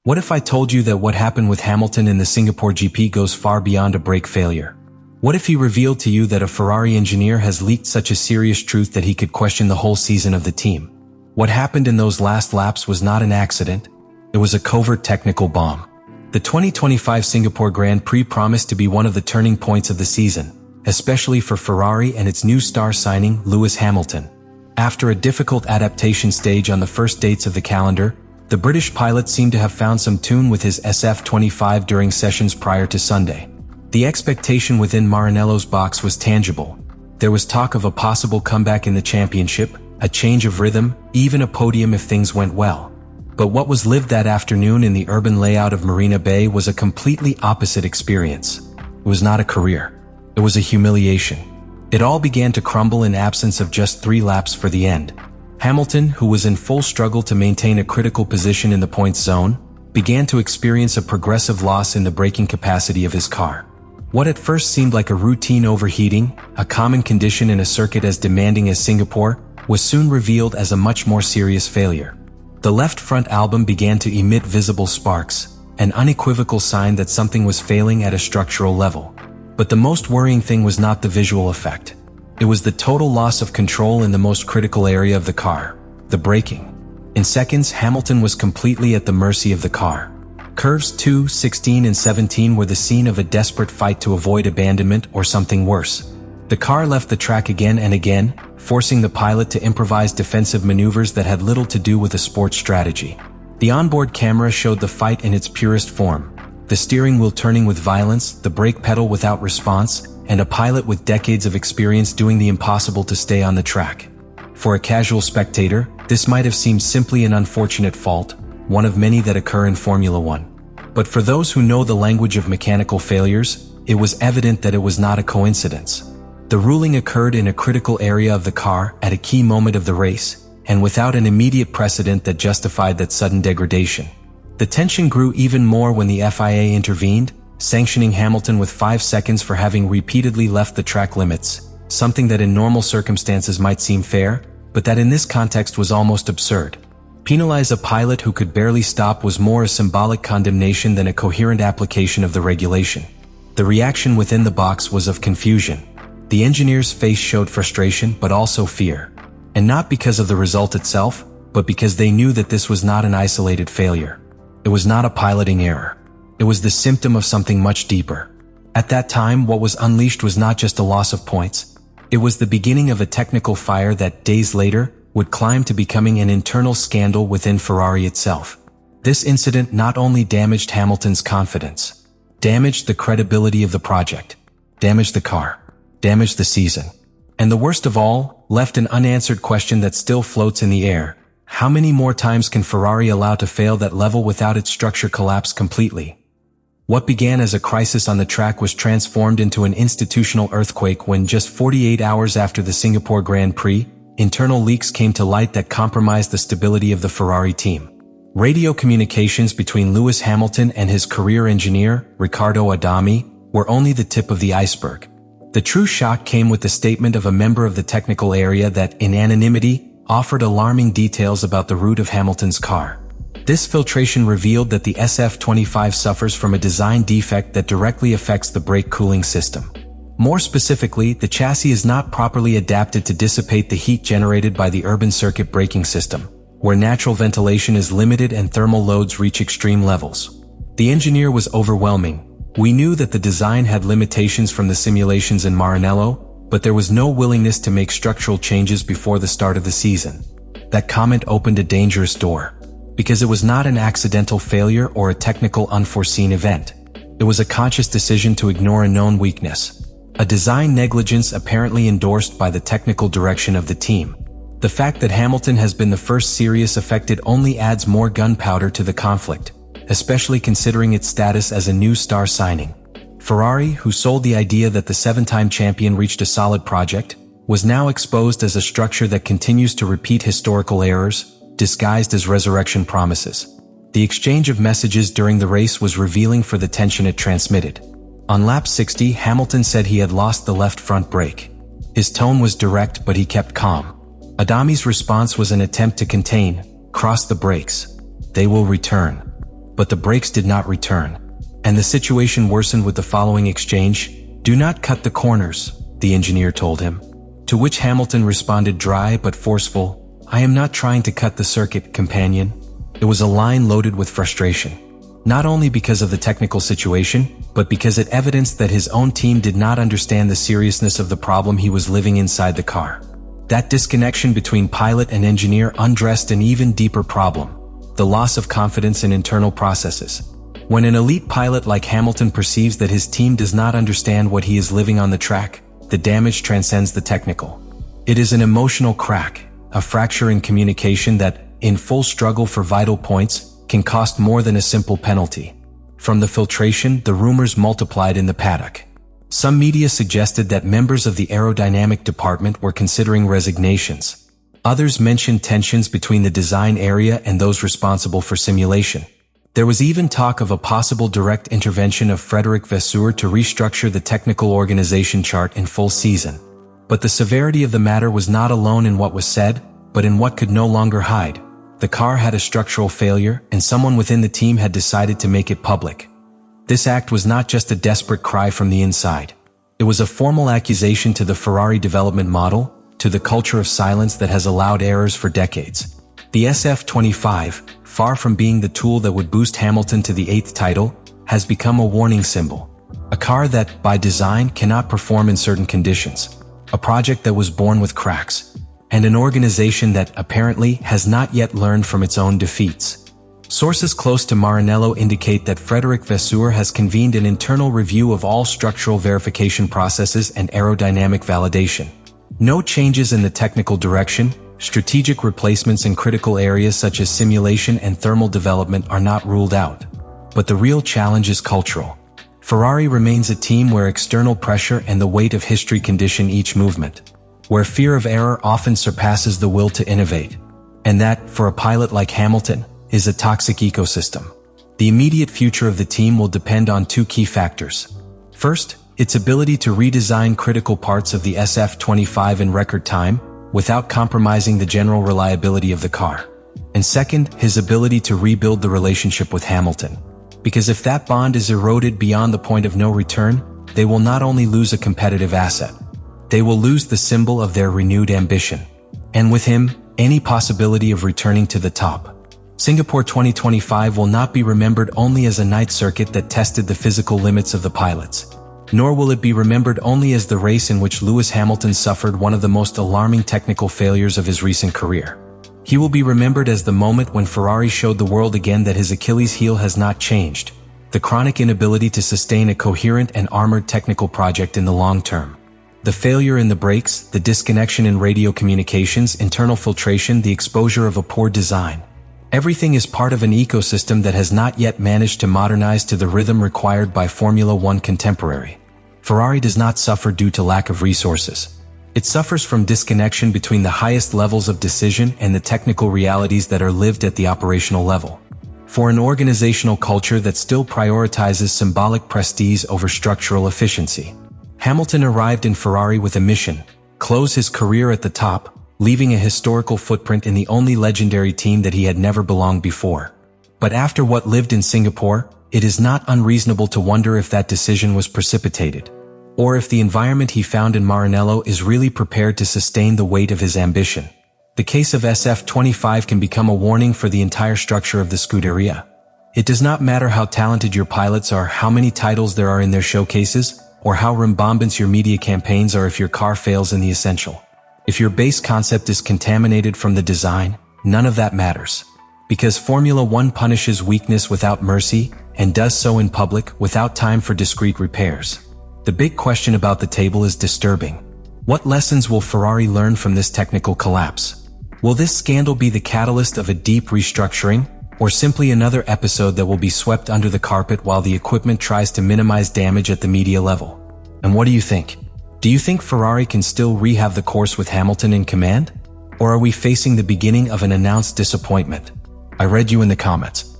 What if I told you that what happened with Hamilton in the Singapore GP goes far beyond a brake failure? What if he revealed to you that a Ferrari engineer has leaked such a serious truth that he could question the whole season of the team? What happened in those last laps was not an accident. It was a covert technical bomb. The 2025 Singapore Grand Prix promised to be one of the turning points of the season, especially for Ferrari and its new star signing, Lewis Hamilton. After a difficult adaptation stage on the first dates of the calendar, the British pilot seemed to have found some tune with his SF25 during sessions prior to Sunday. The expectation within Maranello's box was tangible. There was talk of a possible comeback in the championship, a change of rhythm, even a podium if things went well. But what was lived that afternoon in the urban layout of Marina Bay was a completely opposite experience. It was not a career. It was a humiliation. It all began to crumble in absence of just 3 laps for the end. Hamilton, who was in full struggle to maintain a critical position in the points zone, began to experience a progressive loss in the braking capacity of his car. What at first seemed like a routine overheating, a common condition in a circuit as demanding as Singapore, was soon revealed as a much more serious failure. The left front album began to emit visible sparks, an unequivocal sign that something was failing at a structural level. But the most worrying thing was not the visual effect. It was the total loss of control in the most critical area of the car, the braking. In seconds, Hamilton was completely at the mercy of the car. Curves 2, 16 and 17 were the scene of a desperate fight to avoid abandonment or something worse. The car left the track again and again, forcing the pilot to improvise defensive maneuvers that had little to do with a sports strategy. The onboard camera showed the fight in its purest form. The steering wheel turning with violence, the brake pedal without response, and a pilot with decades of experience doing the impossible to stay on the track. For a casual spectator, this might have seemed simply an unfortunate fault, one of many that occur in Formula One. But for those who know the language of mechanical failures, it was evident that it was not a coincidence. The ruling occurred in a critical area of the car at a key moment of the race, and without an immediate precedent that justified that sudden degradation. The tension grew even more when the FIA intervened, sanctioning Hamilton with 5 seconds for having repeatedly left the track limits, something that in normal circumstances might seem fair, but that in this context was almost absurd. Penalize a pilot who could barely stop was more a symbolic condemnation than a coherent application of the regulation. The reaction within the box was of confusion. The engineer's face showed frustration but also fear. And not because of the result itself, but because they knew that this was not an isolated failure. It was not a piloting error. It was the symptom of something much deeper. At that time, what was unleashed was not just a loss of points. It was the beginning of a technical fire that, days later, would climb to becoming an internal scandal within Ferrari itself. This incident not only damaged Hamilton's confidence, damaged the credibility of the project, damaged the car, damaged the season. And the worst of all, left an unanswered question that still floats in the air. How many more times can Ferrari allow to fail that level without its structure collapse completely? What began as a crisis on the track was transformed into an institutional earthquake when just 48 hours after the Singapore Grand Prix, internal leaks came to light that compromised the stability of the Ferrari team. Radio communications between Lewis Hamilton and his career engineer, Riccardo Adami, were only the tip of the iceberg. The true shock came with the statement of a member of the technical area that, in anonymity, offered alarming details about the route of Hamilton's car. This filtration revealed that the SF25 suffers from a design defect that directly affects the brake cooling system. More specifically, the chassis is not properly adapted to dissipate the heat generated by the urban circuit braking system, where natural ventilation is limited and thermal loads reach extreme levels. The engineer was overwhelming. We knew that the design had limitations from the simulations in Maranello, but there was no willingness to make structural changes before the start of the season. That comment opened a dangerous door, because it was not an accidental failure or a technical unforeseen event. It was a conscious decision to ignore a known weakness, a design negligence apparently endorsed by the technical direction of the team. The fact that Hamilton has been the first serious affected only adds more gunpowder to the conflict, especially considering its status as a new star signing. Ferrari, who sold the idea that the 7-time champion reached a solid project, was now exposed as a structure that continues to repeat historical errors, disguised as resurrection promises. The exchange of messages during the race was revealing for the tension it transmitted. On lap 60, Hamilton said he had lost the left front brake. His tone was direct, but he kept calm. Adami's response was an attempt to contain, "Cross the brakes. They will return." but the brakes did not return. And the situation worsened with the following exchange: "Do not cut the corners," the engineer told him. To which Hamilton responded dry but forceful, "I am not trying to cut the circuit, companion." It was a line loaded with frustration. Not only because of the technical situation, but because it evidenced that his own team did not understand the seriousness of the problem he was living inside the car. That disconnection between pilot and engineer undressed an even deeper problem: the loss of confidence in internal processes. When an elite pilot like Hamilton perceives that his team does not understand what he is living on the track, the damage transcends the technical. It is an emotional crack, a fracture in communication that, in full struggle for vital points, can cost more than a simple penalty. From the filtration, the rumors multiplied in the paddock. Some media suggested that members of the aerodynamic department were considering resignations. Others mentioned tensions between the design area and those responsible for simulation. There was even talk of a possible direct intervention of Frédéric Vasseur to restructure the technical organization chart in full season. But the severity of the matter was not alone in what was said, but in what could no longer hide. The car had a structural failure, and someone within the team had decided to make it public. This act was not just a desperate cry from the inside. It was a formal accusation to the Ferrari development model, to the culture of silence that has allowed errors for decades. The SF25, far from being the tool that would boost Hamilton to the 8th title, has become a warning symbol. A car that, by design, cannot perform in certain conditions. A project that was born with cracks. And an organization that, apparently, has not yet learned from its own defeats. Sources close to Maranello indicate that Frédéric Vasseur has convened an internal review of all structural verification processes and aerodynamic validation. No changes in the technical direction, strategic replacements in critical areas such as simulation and thermal development are not ruled out. But the real challenge is cultural. Ferrari remains a team where external pressure and the weight of history condition each movement. Where fear of error often surpasses the will to innovate. And that, for a pilot like Hamilton, is a toxic ecosystem. The immediate future of the team will depend on two key factors. First, its ability to redesign critical parts of the SF25 in record time, without compromising the general reliability of the car. And second, his ability to rebuild the relationship with Hamilton. Because if that bond is eroded beyond the point of no return, they will not only lose a competitive asset, they will lose the symbol of their renewed ambition. And with him, any possibility of returning to the top. Singapore 2025 will not be remembered only as a night circuit that tested the physical limits of the pilots. Nor will it be remembered only as the race in which Lewis Hamilton suffered one of the most alarming technical failures of his recent career. He will be remembered as the moment when Ferrari showed the world again that his Achilles heel has not changed. The chronic inability to sustain a coherent and armored technical project in the long term. The failure in the brakes, the disconnection in radio communications, internal filtration, the exposure of a poor design. Everything is part of an ecosystem that has not yet managed to modernize to the rhythm required by Formula One contemporary. Ferrari does not suffer due to lack of resources. It suffers from disconnection between the highest levels of decision and the technical realities that are lived at the operational level. For an organizational culture that still prioritizes symbolic prestige over structural efficiency. Hamilton arrived in Ferrari with a mission: close his career at the top, leaving a historical footprint in the only legendary team that he had never belonged before. But after what lived in Singapore, it is not unreasonable to wonder if that decision was precipitated, or if the environment he found in Maranello is really prepared to sustain the weight of his ambition. The case of SF25 can become a warning for the entire structure of the Scuderia. It does not matter how talented your pilots are, how many titles there are in their showcases, or how rambombant your media campaigns are if your car fails in the essential. If your base concept is contaminated from the design, none of that matters. Because Formula One punishes weakness without mercy, and does so in public without time for discreet repairs. The big question about the table is disturbing. What lessons will Ferrari learn from this technical collapse? Will this scandal be the catalyst of a deep restructuring, or simply another episode that will be swept under the carpet while the equipment tries to minimize damage at the media level? And what do you think? Do you think Ferrari can still rehab the course with Hamilton in command? Or are we facing the beginning of an announced disappointment? I read you in the comments.